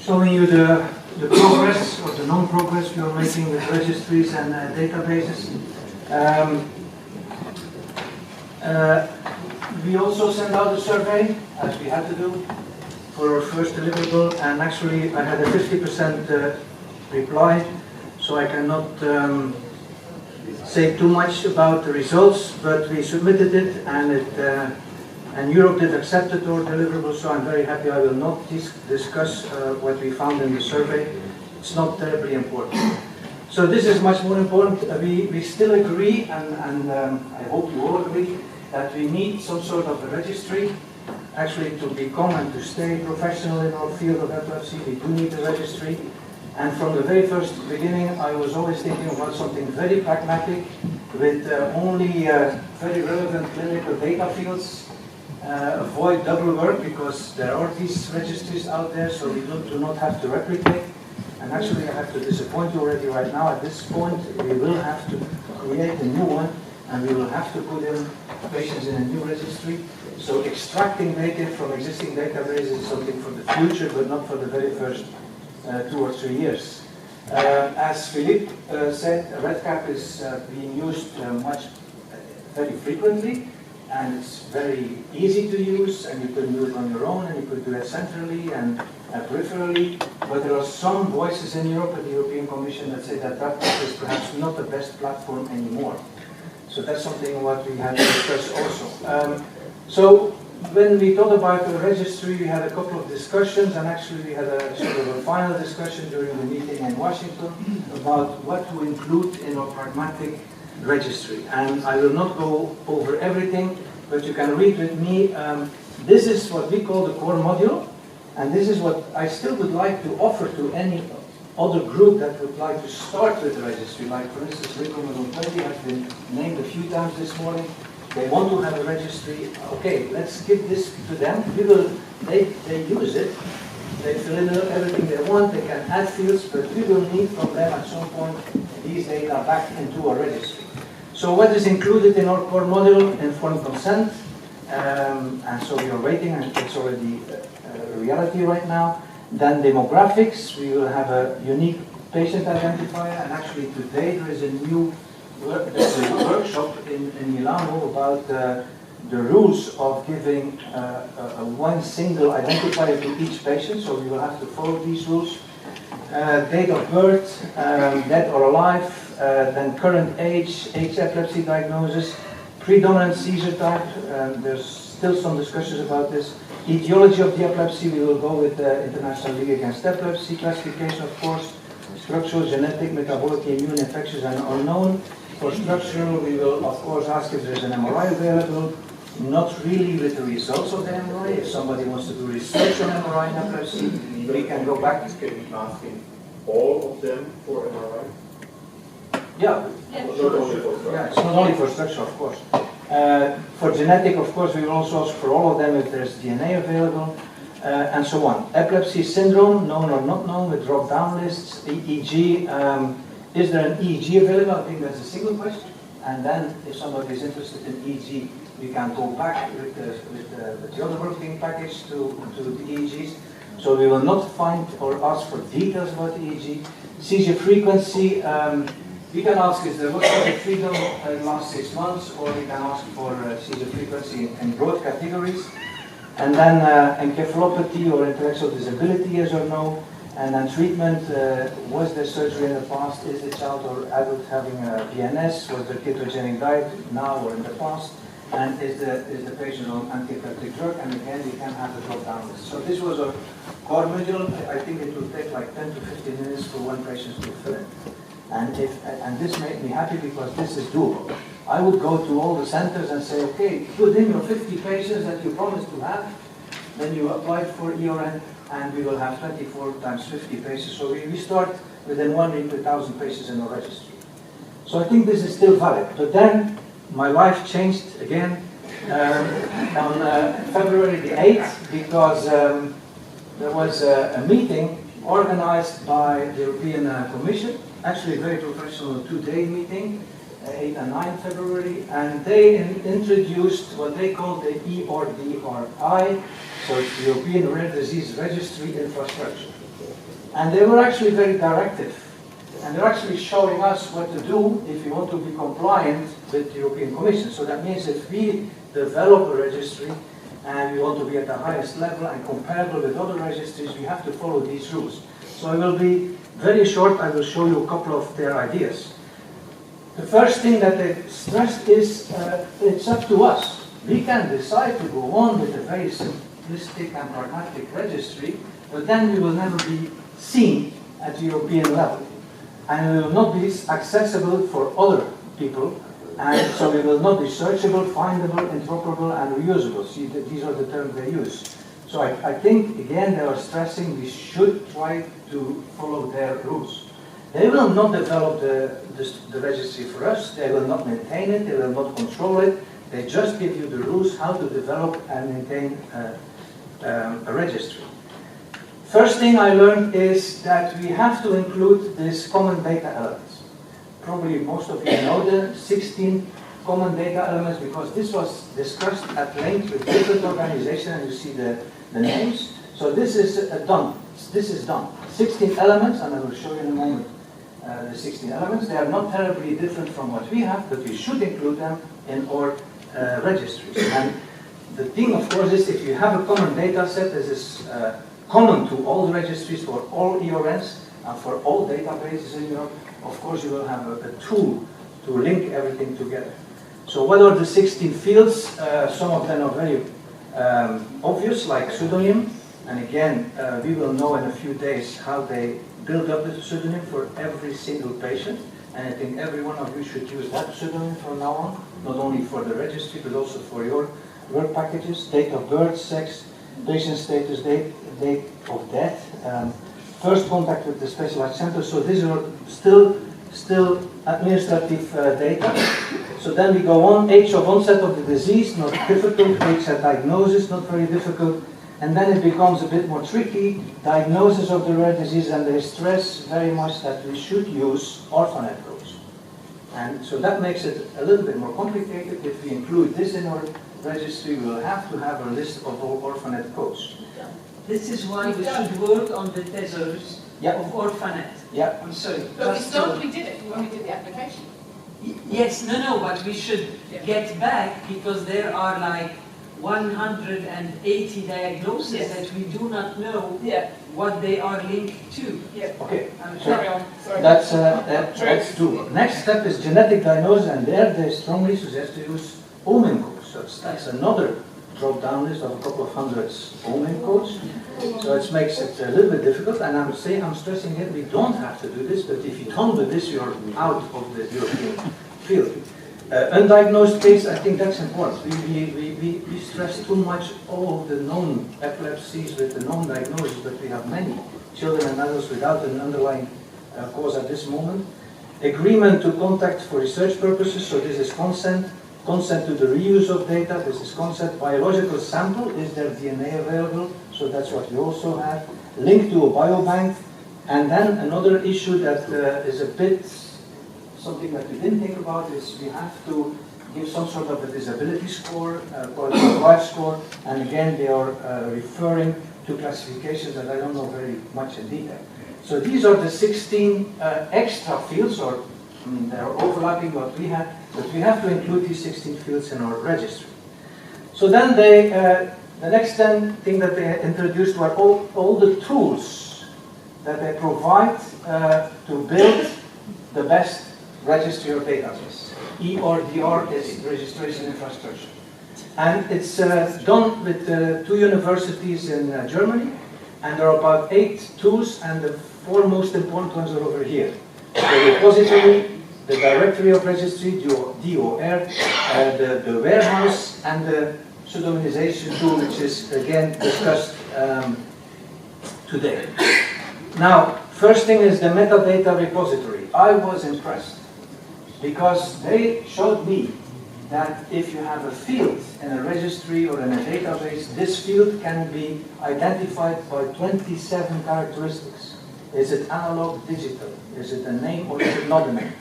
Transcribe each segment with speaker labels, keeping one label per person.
Speaker 1: showing you the progress or the non-progress we are making with registries and databases. We also sent out a survey, as we had to do, for our first deliverable, and actually I had a 50% reply, so I cannot say too much about the results, but we submitted it, and Europe did accept it, our deliverable, so I'm very happy. I will not discuss what we found in the survey. It's not terribly important. So this is much more important. We still agree, and I hope you all agree, that we need some sort of a registry, actually to become and to stay professional in our field of epilepsy. We do need a registry. And from the very first beginning, I was always thinking about something very pragmatic, with only very relevant clinical data fields. Avoid double work, because there are these registries out there, so we do not have to replicate. And actually, I have to disappoint you already right now. At this point, we will have to create a new one, and we will have to put in patients in a new registry. So extracting data from existing databases is something for the future, but not for the very first 2 or 3 years. As Philippe said, RedCap is being used very frequently, and it's very easy to use, and you can do it on your own, and you could do it centrally and peripherally. But there are some voices in Europe at the European Commission that say that RedCap is perhaps not the best platform anymore. So that's something what we have to discuss also. So when we thought about the registry, we had a couple of discussions, and actually we had a sort of a final discussion during the meeting in Washington about what to include in our pragmatic registry. And I will not go over everything, but you can read with me. This is what we call the core module, and this is what I still would like to offer to any other group that would like to start with the registry. Like, for instance, Recommendations 20 has been named a few times this morning. They want to have a registry. Okay, let's give this to them. They use it. They fill in everything they want. They can add fields, but we will need from them at some point these data back into our registry. So what is included in our core module? Informed consent. And so we are waiting, and it's already a reality right now. Then demographics. We will have a unique patient identifier, and actually today there is a new workshop in Milano about the rules of giving one single identifier to each patient, so we will have to follow these rules. Date of birth, dead or alive, then current age epilepsy diagnosis, predominant seizure type, there's still some discussions about this. Etiology of the epilepsy, we will go with the International League Against Epilepsy. Classification, of course, structural, genetic, metabolic, immune, infectious, and unknown. For structural, we will of course ask if there's an MRI available, not really with the results of the MRI. If somebody wants to do research on MRI in epilepsy, we can go back.
Speaker 2: Can you asking all of them for MRI?
Speaker 1: Yeah, it's not only for structure, of course. For genetic, of course, we will also ask for all of them if there's DNA available, and so on. Epilepsy syndrome, known or not known, with drop-down lists. EEG. Is there an EEG available? I think that's a single question. And then, if somebody is interested in EEG, we can go back with the other working package to the EEGs. So we will not find or ask for details about the EEG. Seizure frequency. We can ask is there was seizure freedom in the last 6 months, or we can ask for seizure frequency in broad categories. And then encephalopathy or intellectual disability, yes or no. And then treatment, was there surgery in the past? Is the child or adult having a VNS? Was there ketogenic diet now or in the past? And is the patient on antiepileptic drug? And again, we can have a drop-down list. So this was a core module. I think it will take like 10 to 15 minutes for one patient to fill in. And this made me happy because this is doable. I would go to all the centers and say, okay, put in your 50 patients that you promised to have. Then you apply for ERN, and we will have 24 times 50 patients. So we start within 1 week with 1,000 patients in our registry. So I think this is still valid. But then my life changed again on February the 8th, because there was a meeting organized by the European Commission, actually a very professional 2-day meeting, 8 and 9 February, and they introduced what they call the ERDRI, so it's the European Rare Disease Registry Infrastructure. And they were actually very directive. And they're actually showing us what to do if we want to be compliant with the European Commission. So that means if we develop a registry and we want to be at the highest level and comparable with other registries, we have to follow these rules. So I will be very short. I will show you a couple of their ideas. The first thing that they stressed is it's up to us. We can decide to go on with a very simplistic and pragmatic registry, but then we will never be seen at the European level. And we will not be accessible for other people, and so we will not be searchable, findable, interoperable, and reusable. See, these are the terms they use. So I think, again, they are stressing we should try to follow their rules. They will not develop the registry for us, they will not maintain it, they will not control it, they just give you the rules how to develop and maintain a registry. First thing I learned is that we have to include these common data elements. Probably most of you know the 16 common data elements because this was discussed at length with different organizations and you see the names. So this is done. This is done. 16 elements, and I will show you in a moment the 16 elements. They are not terribly different from what we have, but we should include them in our registries. And the thing, of course, is if you have a common data set, this is common to all the registries for all ERNs and for all databases in Europe, of course you will have a tool to link everything together. So what are the 16 fields? Some of them are very obvious, like pseudonym. And again, we will know in a few days how they build up the pseudonym for every single patient. And I think every one of you should use that pseudonym from now on, not only for the registry, but also for your work packages, date of birth, sex, patient status, date of death, first contact with the specialized center. So these are still administrative data. So then we go on, age of onset of the disease, not difficult, age at diagnosis, not very difficult. And then it becomes a bit more tricky, diagnosis of the rare disease, and they stress very much that we should use orphanet codes. And so that makes it a little bit more complicated. If we include this in our registry, we will have to have a list of all orphanet codes.
Speaker 3: This is why we should work on the thesaurus of orphanet.
Speaker 1: Yeah.
Speaker 3: I'm sorry.
Speaker 4: But we did it when we did the application.
Speaker 3: Yes, no, but we should get back because there are like 180 diagnoses that we do not know what they are linked to.
Speaker 1: Okay.
Speaker 4: Carry on. Sorry.
Speaker 1: That's true. Next step is genetic diagnosis, and there they strongly suggest to use Omen codes. So that's another drop-down list of a couple of hundreds Omen codes. So it makes it a little bit difficult, and I'm stressing it, we don't have to do this, but if you don't do this, you're out of the European field. Undiagnosed case, I think that's important. We stress too much all of the known epilepsies with the known diagnosis, but we have many children and adults without an underlying cause at this moment. Agreement to contact for research purposes, so this is consent. Consent to the reuse of data, this is consent. Biological sample, is there DNA available? So that's what we also have. Link to a biobank. And then another issue that is a bit something that we didn't think about is we have to give some sort of a disability score, quality of life score, and again they are referring to classifications that I don't know very much in detail. So these are the 16 extra fields, or I mean, they're overlapping what we had, but we have to include these 16 fields in our registry. So then they, the next thing that they introduced were all the tools that they provide to build the best registry or database. ERDR is registration infrastructure. And it's done with 2 universities in Germany, and there are about 8 tools, and the 4 most important ones are over here. The repository, the directory of registry, DOR, the warehouse, and the pseudonymization tool, which is again discussed today. Now, first thing is the metadata repository. I was impressed because they showed me that if you have a field in a registry or in a database, this field can be identified by 27 characteristics. Is it analog, digital? Is it a name or is it not a name?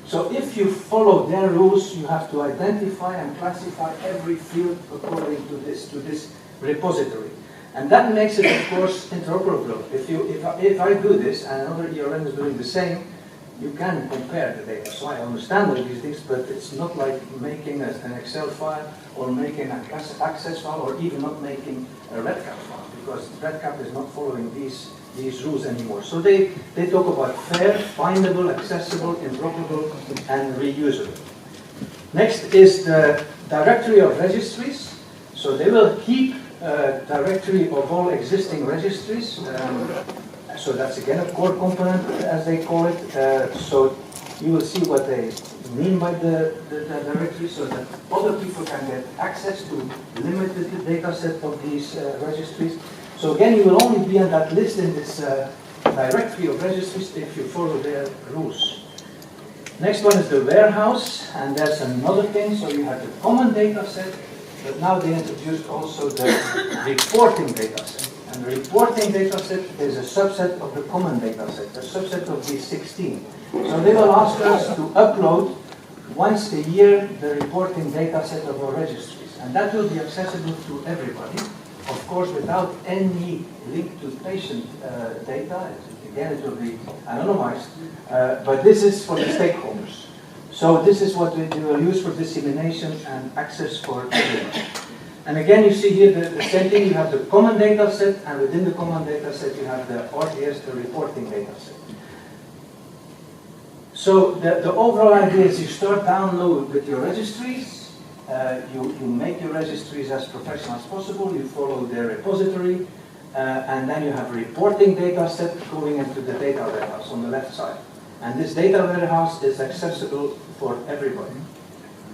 Speaker 1: So if you follow their rules, you have to identify and classify every field according to this repository. And that makes it, of course, interoperable. If I do this and another ERN is doing the same, you can compare the data. So I understand all these things, but it's not like making an Excel file or making an access file or even not making a REDCap file, because REDCap is not following these rules anymore. So they talk about fair, findable, accessible, interoperable, and reusable. Next is the directory of registries. So they will keep a directory of all existing registries. So that's again a core component, as they call it. So you will see what they mean by the directory, so that other people can get access to limited data set of these registries. So again, you will only be on that list in this directory of registries if you follow their rules. Next one is the warehouse, and there's another thing. So you have the common data set, but now they introduced also the reporting data set. And the reporting data set is a subset of the common data set, a subset of these 16. So they will ask us to upload once a year the reporting data set of our registries. And that will be accessible to everybody, of course, without any link to patient data. Again, it will be anonymized, but this is for the stakeholders. So this is what we will use for dissemination and access for everyone. And again, you see here the same thing. You have the common data set, and within the common data set, you have the RTS, the reporting data set. So the overall idea is you start download with your registries. You make your registries as professional as possible. You follow their repository, and then you have a reporting data set going into the data warehouse on the left side. And this data warehouse is accessible for everybody.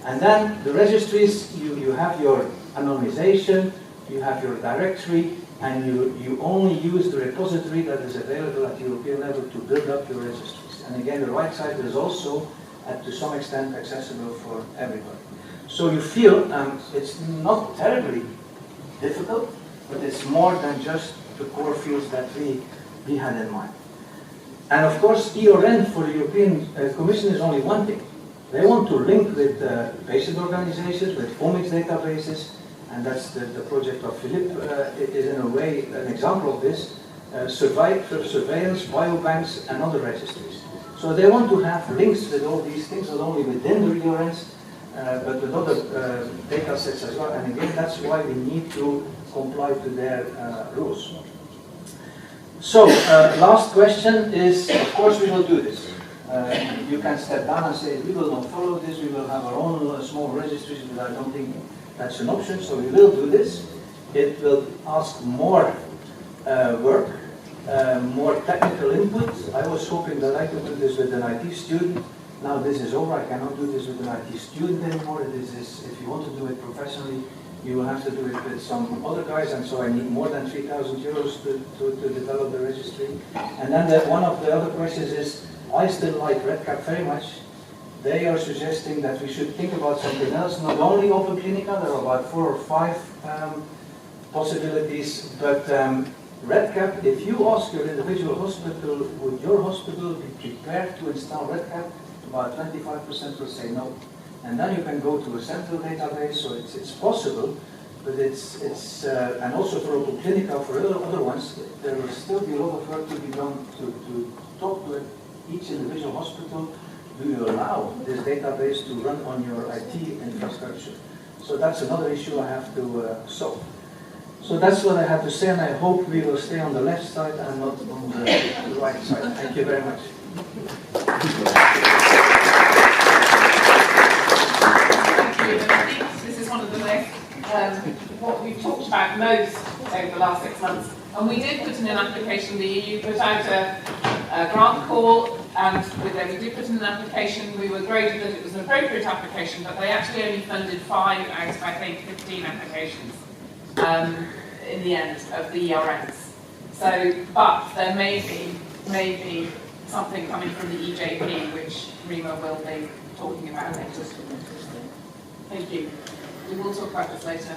Speaker 1: And then the registries, you have your anonymization, you have your directory, and you only use the repository that is available at European level to build up your registries. And again, the right side is also, to some extent, accessible for everybody. So you feel it's not terribly difficult, but it's more than just the core fields that we had in mind. And of course, ERN for the European Commission is only one thing. They want to link with patient organizations, with omics databases, and that's the project of Philippe is in a way an example of this, surveillance, biobanks, and other registries. So they want to have links with all these things, not only within the ERNs, but with other data sets as well. And again, that's why we need to comply to their rules. So, last question is, of course we will do this. You can step down and say, we will not follow this, we will have our own small registries, but I don't think that's an option, so we will do this. It will ask more work, more technical input. I was hoping that I could do this with an IT student. Now this is over, I cannot do this with an IT student anymore. This is, if you want to do it professionally, you will have to do it with some other guys, and so I need more than 3,000 euros to develop the registry. And then one of the other questions is, I still like REDCap very much. They are suggesting that we should think about something else, not only Open Clinica, there are about 4 or 5 possibilities, but REDCap, if you ask your individual hospital, would your hospital be prepared to install REDCap? About 25% will say no. And then you can go to a central database, so it's possible, but it's and also for Open Clinica, for other ones, there will still be a lot of work to be done to talk to each individual hospital. Do you allow this database to run on your IT infrastructure? So that's another issue I have to solve. So that's what I have to say, and I hope we will stay on the left side and not on the right side. Thank you very much.
Speaker 4: Thank you. And I think this is one of the most, what we've talked about most over the last 6 months. And we did put in an application, the EU put out a grant call, and we did put in an application. We were graded that it was an appropriate application, but they actually only funded 5 out of, I think, 15 applications in the end of the ERNs. So, but there may be something coming from the EJP, which Rima will be talking about later. Thank you. We will talk about this later.